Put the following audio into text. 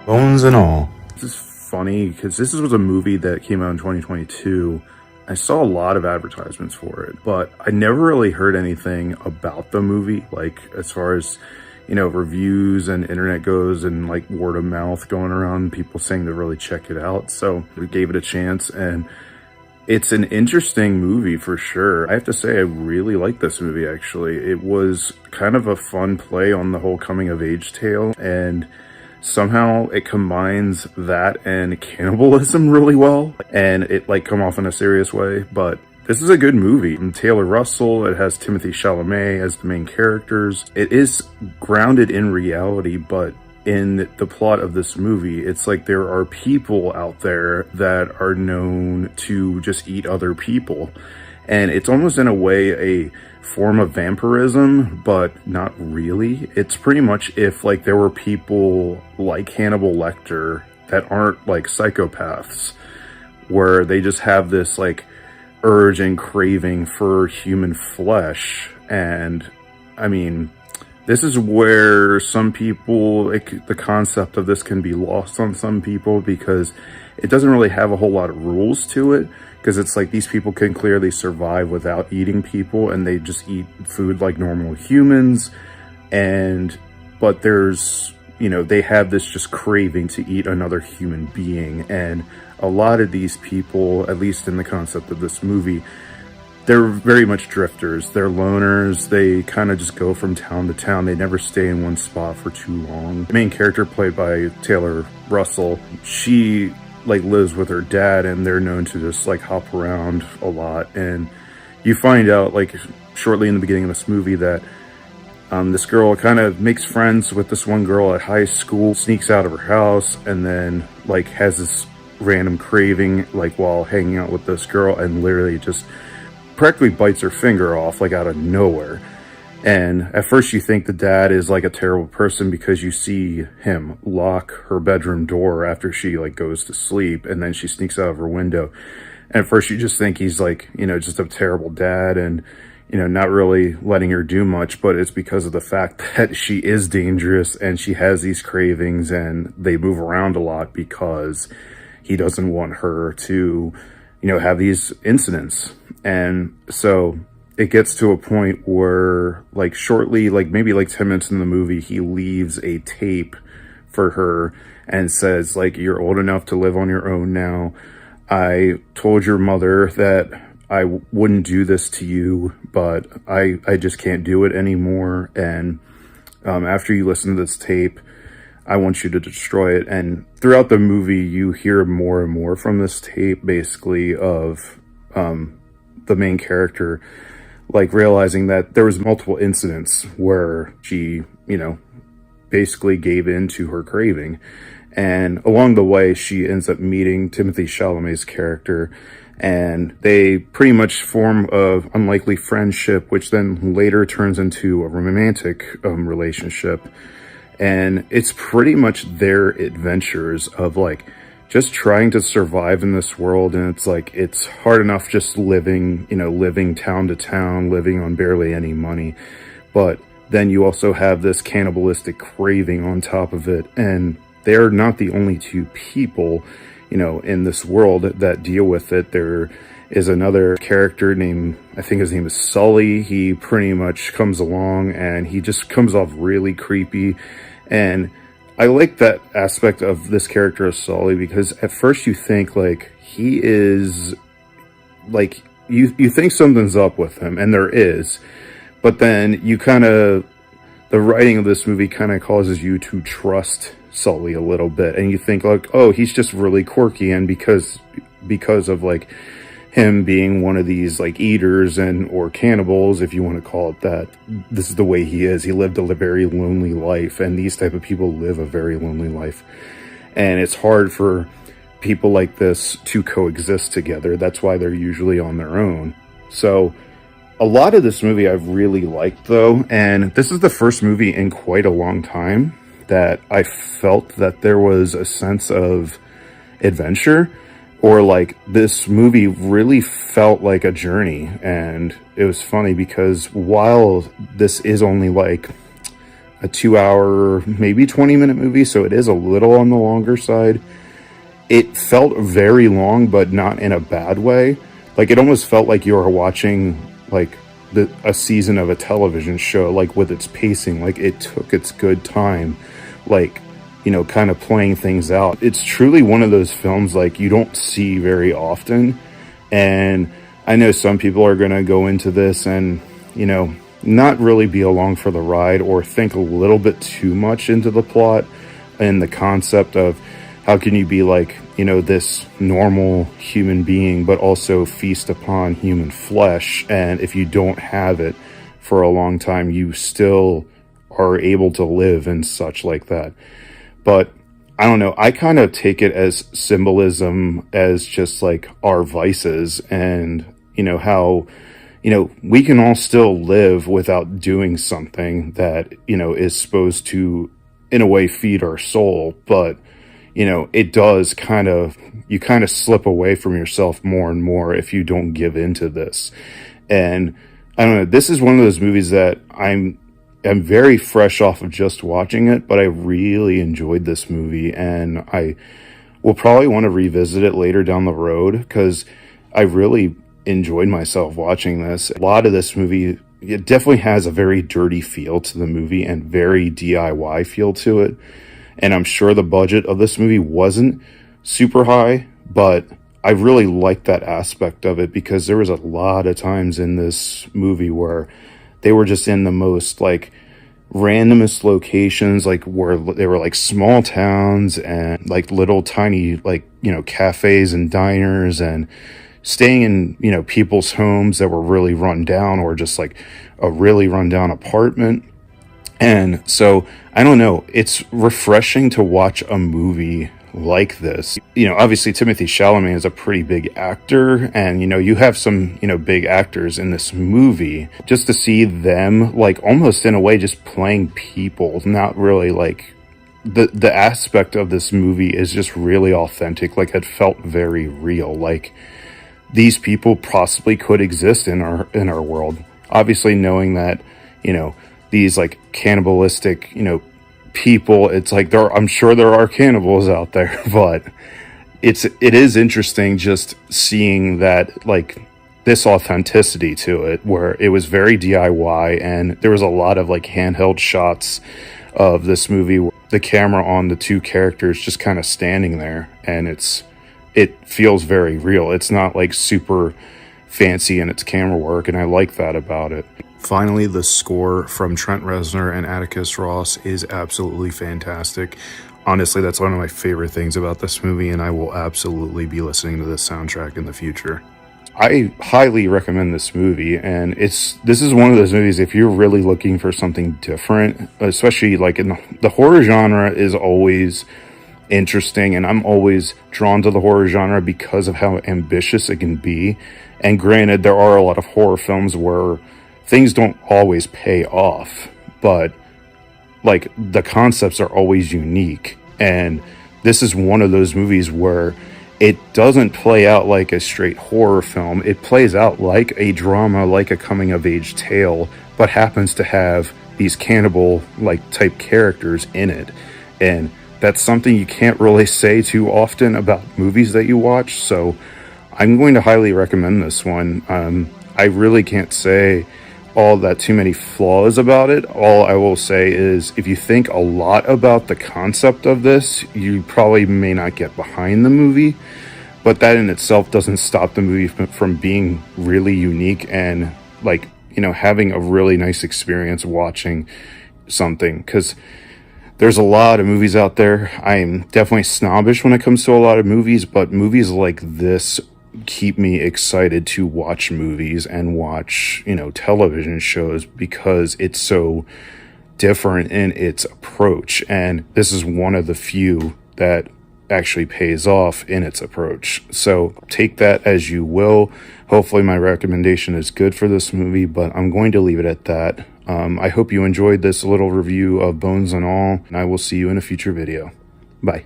Bones and all. This is funny because this was a movie that came out in 2022. I saw a lot of advertisements for it, but I never really heard anything about the movie, like as far as, reviews and internet goes and like word of mouth going around, people saying to really check it out. So we gave it a chance, and it's an interesting movie for sure. I have to say, I really like this movie actually. It was kind of a fun play on the whole coming of age tale, and somehow it combines that and cannibalism really well, and it like come off in a serious way. But this is a good movie. And Taylor Russell, it has Timothée Chalamet as the main characters. It is grounded in reality, but in the plot of this movie, it's like there are people out there that are known to just eat other people. And it's almost in a way a form of vampirism, but not really. It's pretty much if like there were people like Hannibal Lecter that aren't like psychopaths, where they just have this like urge and craving for human flesh. And I mean, this is where some people, the concept of this can be lost on some people, because it doesn't really have a whole lot of rules to it, because it's like these people can clearly survive without eating people, and they just eat food like normal humans. But there's, they have this just craving to eat another human being. And a lot of these people, at least in the concept of this movie, they're very much drifters. They're loners. They kind of just go from town to town. They never stay in one spot for too long. The main character, played by Taylor Russell, she like lives with her dad, and they're known to just like hop around a lot. And you find out like shortly in the beginning of this movie that this girl kind of makes friends with this one girl at high school, sneaks out of her house, and then like has this random craving like while hanging out with this girl, and literally just practically bites her finger off like out of nowhere. And at first you think the dad is like a terrible person, because you see him lock her bedroom door after she like goes to sleep, and then she sneaks out of her window. And at first you just think he's like, just a terrible dad, and not really letting her do much. But it's because of the fact that she is dangerous and she has these cravings, and they move around a lot because he doesn't want her to have these incidents. And so it gets to a point where like shortly, like maybe like 10 minutes in the movie, he leaves a tape for her and says like, "You're old enough to live on your own now. I told your mother that I wouldn't do this to you, but I just can't do it anymore. And after you listen to this tape, I want you to destroy it." And throughout the movie, you hear more and more from this tape, basically, of the main character like realizing that there was multiple incidents where she, basically gave in to her craving. And along the way, she ends up meeting Timothée Chalamet's character, and they pretty much form a unlikely friendship, which then later turns into a romantic relationship. And it's pretty much their adventures of like just trying to survive in this world. And it's like, it's hard enough just living, living town to town, living on barely any money. But then you also have this cannibalistic craving on top of it. And they're not the only two people, in this world that deal with it. There is another character named, I think his name is Sully. He pretty much comes along and he just comes off really creepy. And I like that aspect of this character of Sully, because at first you think like he is like, you think something's up with him, and there is, but then the writing of this movie kind of causes you to trust Sully a little bit, and you think like, oh, he's just really quirky, and because of like him being one of these like eaters or cannibals, if you want to call it that, this is the way he is. He lived a very lonely life, and these type of people live a very lonely life, and it's hard for people like this to coexist together. That's why they're usually on their own. So a lot of this movie I've really liked though, and this is the first movie in quite a long time that I felt that there was a sense of adventure, or like this movie really felt like a journey. And it was funny because while this is only like a 2 hour, maybe 20-minute movie, so it is a little on the longer side. It felt very long, but not in a bad way. Like, it almost felt like you were watching like a season of a television show, like with its pacing. Like, it took its good time, like, you know, kind of playing things out. It's truly one of those films like you don't see very often. And I know some people are going to go into this and, you know, not really be along for the ride, or think a little bit too much into the plot and the concept of how can you be like, you know, this normal human being, but also feast upon human flesh. And if you don't have it for a long time, you still are able to live and such like that. But I don't know, I kind of take it as symbolism, as just like our vices, and, you know, how, you know, we can all still live without doing something that, you know, is supposed to, in a way, feed our soul. But, you know, it does kind of, you kind of slip away from yourself more and more if you don't give into this. And I don't know, this is one of those movies that I'm very fresh off of just watching it, but I really enjoyed this movie, and I will probably want to revisit it later down the road, because I really enjoyed myself watching this. A lot of this movie, it definitely has a very dirty feel to the movie and very DIY feel to it. And I'm sure the budget of this movie wasn't super high, but I really liked that aspect of it, because there was a lot of times in this movie where they were just in the most like randomest locations, like where they were like small towns and like little tiny, like, you know, cafes and diners, and staying in, you know, people's homes that were really run down, or just like a really run down apartment. And so I don't know, it's refreshing to watch a movie like this. You know, obviously Timothée Chalamet is a pretty big actor, and, you know, you have some, you know, big actors in this movie. Just to see them, like, almost in a way just playing people, not really like the aspect of this movie is just really authentic. Like, it felt very real. Like, these people possibly could exist in our world. Obviously, knowing that, you know, these like cannibalistic, you know, people, it's like I'm sure there are cannibals out there, but it is interesting just seeing that, like, this authenticity to it, where it was very DIY, and there was a lot of like handheld shots of this movie, the camera on the two characters just kind of standing there, and it feels very real. It's not like super fancy in its camera work, and I like that about it. Finally, the score from Trent Reznor and Atticus Ross is absolutely fantastic. Honestly, that's one of my favorite things about this movie, and I will absolutely be listening to this soundtrack in the future. I highly recommend this movie, and this is one of those movies, if you're really looking for something different, especially like in the horror genre is always interesting, and I'm always drawn to the horror genre because of how ambitious it can be. And granted, there are a lot of horror films where things don't always pay off, but like the concepts are always unique. And this is one of those movies where it doesn't play out like a straight horror film. It plays out like a drama, like a coming of age tale, but happens to have these cannibal like type characters in it. And that's something you can't really say too often about movies that you watch. So I'm going to highly recommend this one. I really can't say all that too many flaws about it. All I will say is, if you think a lot about the concept of this, you probably may not get behind the movie, but that in itself doesn't stop the movie from being really unique and, like, you know, having a really nice experience watching something. Because there's a lot of movies out there. I'm definitely snobbish when it comes to a lot of movies, but movies like this keep me excited to watch movies and watch, you know, television shows, because it's so different in its approach. And this is one of the few that actually pays off in its approach. So take that as you will. Hopefully my recommendation is good for this movie, but I'm going to leave it at that. I hope you enjoyed this little review of Bones and All, and I will see you in a future video. Bye.